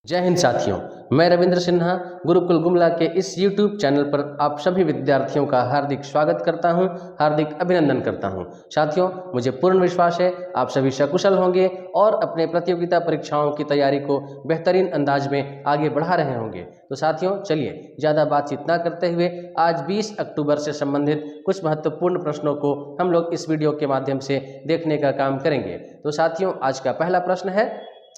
जय हिंद साथियों, मैं रविंद्र सिन्हा गुरुकुल गुमला के इस YouTube चैनल पर आप सभी विद्यार्थियों का हार्दिक स्वागत करता हूं, हार्दिक अभिनंदन करता हूं। साथियों, मुझे पूर्ण विश्वास है आप सभी सकुशल होंगे और अपने प्रतियोगिता परीक्षाओं की तैयारी को बेहतरीन अंदाज में आगे बढ़ा रहे होंगे। तो साथियों, चलिए ज़्यादा बातचीत ना करते हुए आज 20 अक्टूबर से संबंधित कुछ महत्वपूर्ण प्रश्नों को हम लोग इस वीडियो के माध्यम से देखने का काम करेंगे। तो साथियों, आज का पहला प्रश्न है,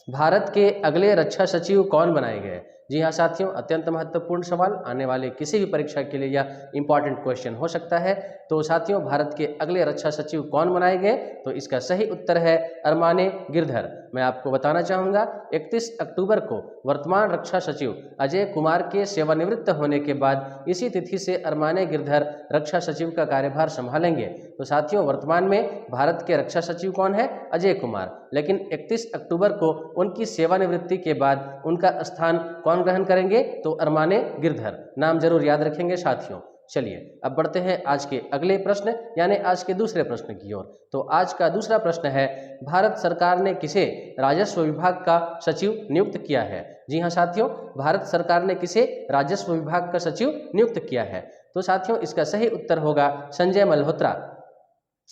भारत के अगले रक्षा सचिव कौन बनाए गए? जी हाँ साथियों, अत्यंत महत्वपूर्ण सवाल, आने वाले किसी भी परीक्षा के लिए यह इंपॉर्टेंट क्वेश्चन हो सकता है। तो साथियों, भारत के अगले रक्षा सचिव कौन बनाए गए? तो इसका सही उत्तर है अरमाने गिरधर। मैं आपको बताना चाहूँगा, 31 अक्टूबर को वर्तमान रक्षा सचिव अजय कुमार के सेवानिवृत्त होने के बाद इसी तिथि से अरमाने गिरधर रक्षा सचिव का कार्यभार संभालेंगे। तो साथियों, वर्तमान में भारत के रक्षा सचिव कौन है? अजय कुमार। लेकिन 31 अक्टूबर को उनकी सेवानिवृत्ति के बाद उनका स्थान कौन ग्रहण करेंगे? तो अरमाने गिरधर। नाम जरूर याद रखेंगे साथियों। चलिए अब बढ़ते हैं आज के अगले प्रश्न यानी आज के दूसरे प्रश्न की ओर। तो आज का दूसरा प्रश्न है, भारत सरकार ने किसे राजस्व विभाग का सचिव नियुक्त किया है? जी हाँ साथियों, भारत सरकार ने किसे राजस्व विभाग का सचिव नियुक्त किया है? तो साथियों, इसका सही उत्तर होगा संजय मल्होत्रा।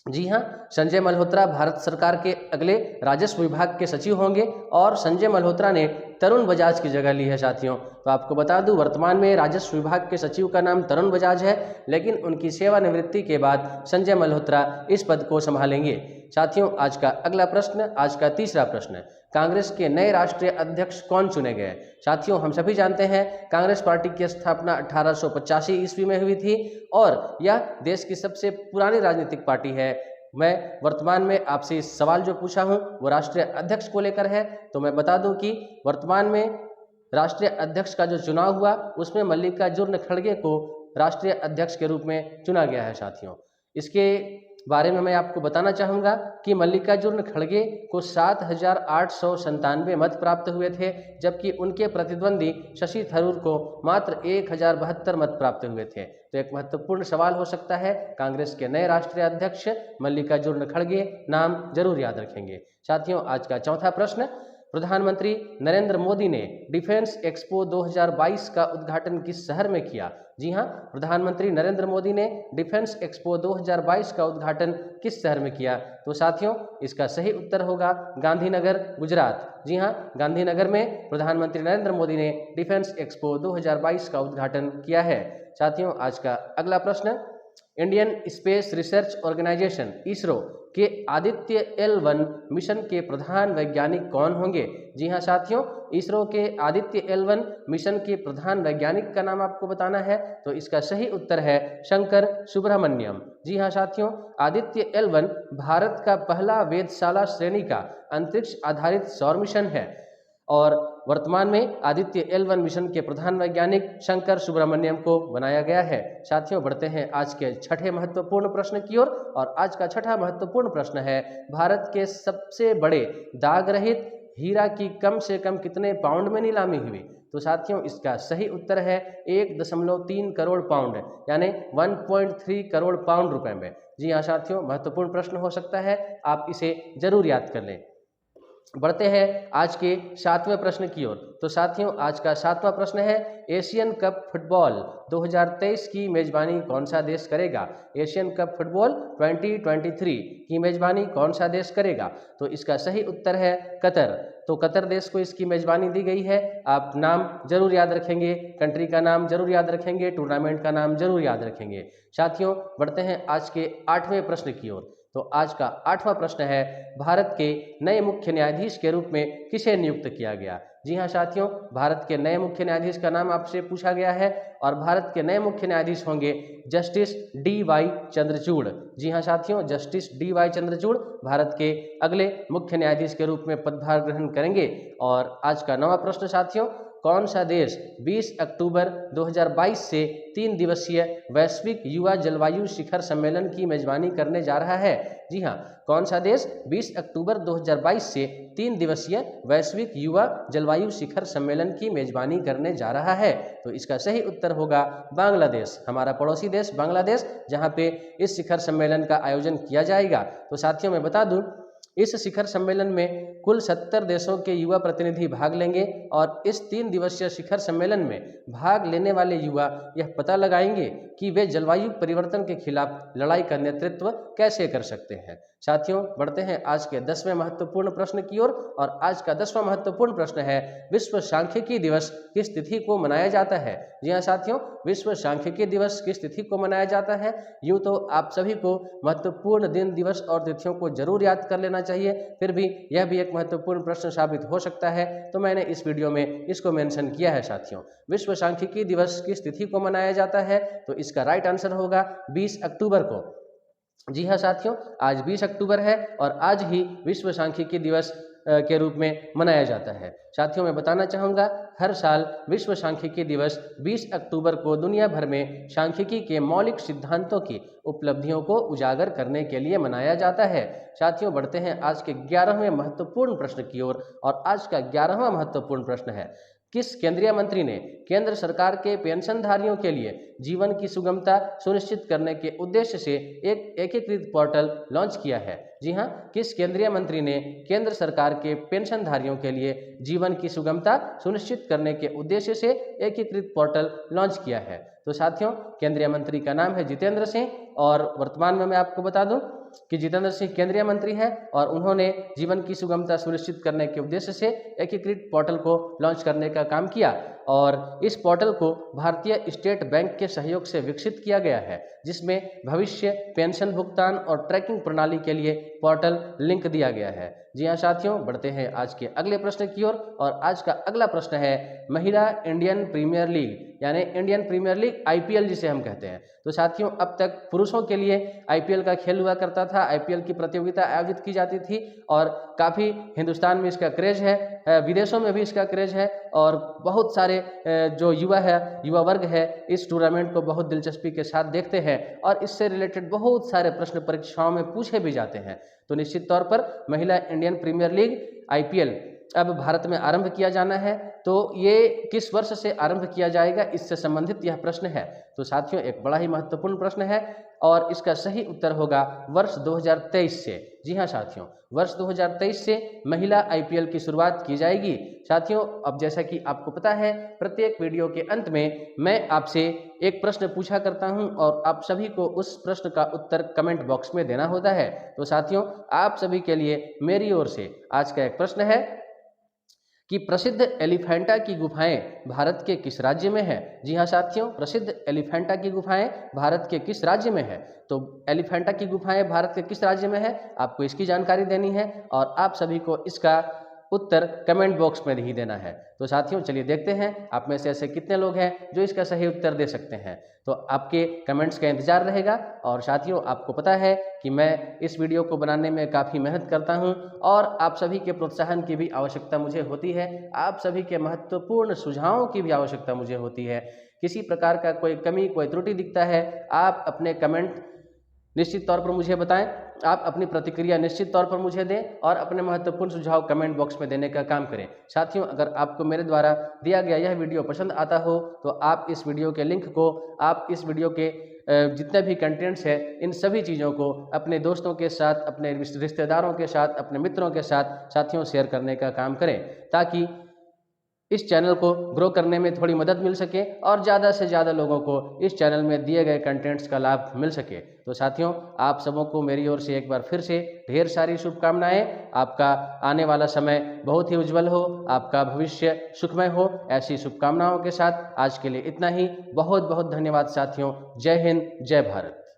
जी हाँ, संजय मल्होत्रा भारत सरकार के अगले राजस्व विभाग के सचिव होंगे और संजय मल्होत्रा ने तरुण बजाज की जगह ली है साथियों। तो आपको बता दूं, वर्तमान में राजस्व विभाग के सचिव का नाम तरुण बजाज है, लेकिन उनकी सेवानिवृत्ति के बाद संजय मल्होत्रा इस पद को संभालेंगे। साथियों, आज का अगला प्रश्न, आज का तीसरा प्रश्न, कांग्रेस के नए राष्ट्रीय अध्यक्ष कौन चुने गए? साथियों, हम सभी जानते हैं कांग्रेस पार्टी की स्थापना 1885 ईस्वी में हुई थी और यह देश की सबसे पुरानी राजनीतिक पार्टी है। मैं वर्तमान में आपसे इस सवाल जो पूछा हूं वो राष्ट्रीय अध्यक्ष को लेकर है। तो मैं बता दूं कि वर्तमान में राष्ट्रीय अध्यक्ष का जो चुनाव हुआ उसमें मल्लिकार्जुन खड़गे को राष्ट्रीय अध्यक्ष के रूप में चुना गया है साथियों। इसके बारे में मैं आपको बताना चाहूँगा कि मल्लिकार्जुन खड़गे को 7,897 मत प्राप्त हुए थे, जबकि उनके प्रतिद्वंदी शशि थरूर को मात्र 1,072 मत प्राप्त हुए थे। तो एक महत्वपूर्ण सवाल हो सकता है, कांग्रेस के नए राष्ट्रीय अध्यक्ष मल्लिकार्जुन खड़गे, नाम जरूर याद रखेंगे। साथियों, आज का चौथा प्रश्न, प्रधानमंत्री नरेंद्र मोदी ने डिफेंस एक्सपो 2022 का उद्घाटन किस शहर में किया? जी हाँ, प्रधानमंत्री नरेंद्र मोदी ने डिफेंस एक्सपो 2022 का उद्घाटन किस शहर में किया? तो साथियों, इसका सही उत्तर होगा गांधीनगर, गुजरात। जी हाँ, गांधीनगर में प्रधानमंत्री नरेंद्र मोदी ने डिफेंस एक्सपो 2022 का उद्घाटन किया है। साथियों, आज का अगला प्रश्न, Indian Space Research Organisation ISRO के आदित्य L1 मिशन के प्रधान वैज्ञानिक कौन होंगे? जी हाँ साथियों, इसरो के आदित्य L1 मिशन के प्रधान वैज्ञानिक का नाम आपको बताना है। तो इसका सही उत्तर है शंकर सुब्रमण्यम। जी हाँ साथियों, आदित्य L1 भारत का पहला वेधशाला श्रेणी का अंतरिक्ष आधारित सौर मिशन है और वर्तमान में आदित्य L1 मिशन के प्रधान वैज्ञानिक शंकर सुब्रमण्यम को बनाया गया है। साथियों, बढ़ते हैं आज के छठे महत्वपूर्ण प्रश्न की ओर और आज का छठा महत्वपूर्ण प्रश्न है, भारत के सबसे बड़े दाग रहित हीरा की कम से कम कितने पाउंड में नीलामी हुई? तो साथियों, इसका सही उत्तर है 1.3 करोड़ पाउंड यानी 1.3 करोड़ पाउंड रुपए में। जी हाँ साथियों, महत्वपूर्ण प्रश्न हो सकता है, आप इसे जरूर याद कर लें। बढ़ते हैं आज के सातवें प्रश्न की ओर। तो साथियों, आज का सातवां प्रश्न है, एशियन कप फुटबॉल 2023 की मेजबानी कौन सा देश करेगा? एशियन कप फुटबॉल 2023 की मेजबानी कौन सा देश करेगा? तो इसका सही उत्तर है कतर। तो कतर देश को इसकी मेजबानी दी गई है। आप नाम जरूर याद रखेंगे, कंट्री का नाम जरूर याद रखेंगे, टूर्नामेंट का नाम जरूर याद रखेंगे। साथियों, बढ़ते हैं आज के आठवें प्रश्न की ओर। तो आज का आठवां प्रश्न है, भारत के नए मुख्य न्यायाधीश के रूप में किसे नियुक्त किया गया? जी हाँ साथियों, भारत के नए मुख्य न्यायाधीश का नाम आपसे पूछा गया है और भारत के नए मुख्य न्यायाधीश होंगे जस्टिस DY चंद्रचूड़। जी हाँ साथियों, जस्टिस DY चंद्रचूड़ भारत के अगले मुख्य न्यायाधीश के रूप में पदभार ग्रहण करेंगे। और आज का नवा प्रश्न साथियों, कौन सा देश 20 अक्टूबर 2022 से 3 दिवसीय वैश्विक युवा जलवायु शिखर सम्मेलन की मेजबानी करने जा रहा है? जी हाँ, कौन सा देश 20 अक्टूबर 2022 से 3 दिवसीय वैश्विक युवा जलवायु शिखर सम्मेलन की मेजबानी करने जा रहा है? तो इसका सही उत्तर होगा बांग्लादेश, हमारा पड़ोसी देश बांग्लादेश, जहाँ पे इस शिखर सम्मेलन का आयोजन किया जाएगा। तो साथियों, मैं बता दूं, इस शिखर सम्मेलन में कुल 70 देशों के युवा प्रतिनिधि भाग लेंगे और इस 3 दिवसीय शिखर सम्मेलन में भाग लेने वाले युवा यह पता लगाएंगे कि वे जलवायु परिवर्तन के खिलाफ लड़ाई का नेतृत्व कैसे कर सकते हैं। साथियों, बढ़ते हैं आज के 10वें महत्वपूर्ण प्रश्न की ओर और आज का 10वां महत्वपूर्ण प्रश्न है, विश्व सांख्यिकी दिवस किस तिथि को मनाया जाता है। जी हाँ साथियों, विश्व सांख्यिकी दिवस किस तिथि को मनाया जाता है। यूँ तो आप सभी को महत्वपूर्ण दिन, दिवस और तिथियों को जरूर याद कर लेना चाहिए, फिर भी यह भी एक महत्वपूर्ण प्रश्न साबित हो सकता है, तो मैंने इस वीडियो में इसको मेंशन किया है। साथियों, विश्व सांख्यिकी दिवस किस तिथि को मनाया जाता है, तो इसका राइट आंसर होगा 20 अक्टूबर को। जी हाँ साथियों, आज 20 अक्टूबर है और आज ही विश्व सांख्यिकी दिवस के रूप में मनाया जाता है। साथियों, मैं बताना चाहूँगा, हर साल विश्व सांख्यिकी दिवस 20 अक्टूबर को दुनिया भर में सांख्यिकी के मौलिक सिद्धांतों की उपलब्धियों को उजागर करने के लिए मनाया जाता है। साथियों, बढ़ते हैं आज के 11वें महत्वपूर्ण प्रश्न की ओर और आज का 11वां महत्वपूर्ण प्रश्न है, किस केंद्रीय मंत्री ने केंद्र सरकार के पेंशनधारियों के लिए जीवन की सुगमता सुनिश्चित करने के उद्देश्य से एक एकीकृत पोर्टल लॉन्च किया है। जी हाँ, किस केंद्रीय मंत्री ने केंद्र सरकार के पेंशनधारियों के लिए जीवन की सुगमता सुनिश्चित करने के उद्देश्य से एकीकृत पोर्टल लॉन्च किया है। तो साथियों, केंद्रीय मंत्री का नाम है जितेंद्र सिंह और वर्तमान में मैं आपको बता दूं कि जितेंद्र सिंह केंद्रीय मंत्री हैं और उन्होंने जीवन की सुगमता सुनिश्चित करने के उद्देश्य से एकीकृत पोर्टल को लॉन्च करने का काम किया और इस पोर्टल को भारतीय स्टेट बैंक के सहयोग से विकसित किया गया है, जिसमें भविष्य पेंशन भुगतान और ट्रैकिंग प्रणाली के लिए पोर्टल लिंक दिया गया है। जी हाँ साथियों, बढ़ते हैं आज के अगले प्रश्न की ओर और आज का अगला प्रश्न है, महिला इंडियन प्रीमियर लीग यानी इंडियन प्रीमियर लीग IPL जिसे हम कहते हैं। तो साथियों, अब तक पुरुषों के लिए IPL का खेल हुआ करता था, IPL की प्रतियोगिता आयोजित की जाती थी और काफ़ी हिंदुस्तान में इसका क्रेज है, विदेशों में भी इसका क्रेज है और बहुत सारे जो युवा वर्ग है इस टूर्नामेंट को बहुत दिलचस्पी के साथ देखते हैं और इससे रिलेटेड बहुत सारे प्रश्न परीक्षाओं में पूछे भी जाते हैं। तो निश्चित तौर पर महिला इंडियन प्रीमियर लीग IPL अब भारत में आरंभ किया जाना है, तो ये किस वर्ष से आरंभ किया जाएगा, इससे संबंधित यह प्रश्न है। तो साथियों, एक बड़ा ही महत्वपूर्ण प्रश्न है और इसका सही उत्तर होगा वर्ष 2023 से। जी हाँ साथियों, वर्ष 2023 से महिला IPL की शुरुआत की जाएगी। साथियों, अब जैसा कि आपको पता है, प्रत्येक वीडियो के अंत में मैं आपसे एक प्रश्न पूछा करता हूं और आप सभी को उस प्रश्न का उत्तर कमेंट बॉक्स में देना होता है। तो साथियों, आप सभी के लिए मेरी ओर से आज का एक प्रश्न है कि प्रसिद्ध एलिफेंटा की गुफाएं भारत के किस राज्य में है। जी हाँ साथियों, प्रसिद्ध एलिफेंटा की गुफाएं भारत के किस राज्य में है। तो एलिफेंटा की गुफाएं भारत के किस राज्य में है, आपको इसकी जानकारी देनी है और आप सभी को इसका उत्तर कमेंट बॉक्स में ही देना है। तो साथियों, चलिए देखते हैं आप में से ऐसे कितने लोग हैं जो इसका सही उत्तर दे सकते हैं। तो आपके कमेंट्स का इंतजार रहेगा और साथियों, आपको पता है कि मैं इस वीडियो को बनाने में काफ़ी मेहनत करता हूं और आप सभी के प्रोत्साहन की भी आवश्यकता मुझे होती है, आप सभी के महत्वपूर्ण सुझावों की भी आवश्यकता मुझे होती है। किसी प्रकार का कोई कमी, कोई त्रुटि दिखता है, आप अपने कमेंट निश्चित तौर पर मुझे बताएं, आप अपनी प्रतिक्रिया निश्चित तौर पर मुझे दें और अपने महत्वपूर्ण सुझाव कमेंट बॉक्स में देने का काम करें। साथियों, अगर आपको मेरे द्वारा दिया गया यह वीडियो पसंद आता हो तो आप इस वीडियो के लिंक को, आप इस वीडियो के जितने भी कंटेंट्स है, इन सभी चीज़ों को अपने दोस्तों के साथ, अपने रिश्तेदारों के साथ, अपने मित्रों के साथ साथियों शेयर करने का काम करें, ताकि इस चैनल को ग्रो करने में थोड़ी मदद मिल सके और ज़्यादा से ज़्यादा लोगों को इस चैनल में दिए गए कंटेंट्स का लाभ मिल सके। तो साथियों, आप सबों को मेरी ओर से एक बार फिर से ढेर सारी शुभकामनाएं। आपका आने वाला समय बहुत ही उज्जवल हो, आपका भविष्य सुखमय हो, ऐसी शुभकामनाओं के साथ आज के लिए इतना ही। बहुत बहुत धन्यवाद साथियों। जय हिंद, जय भारत।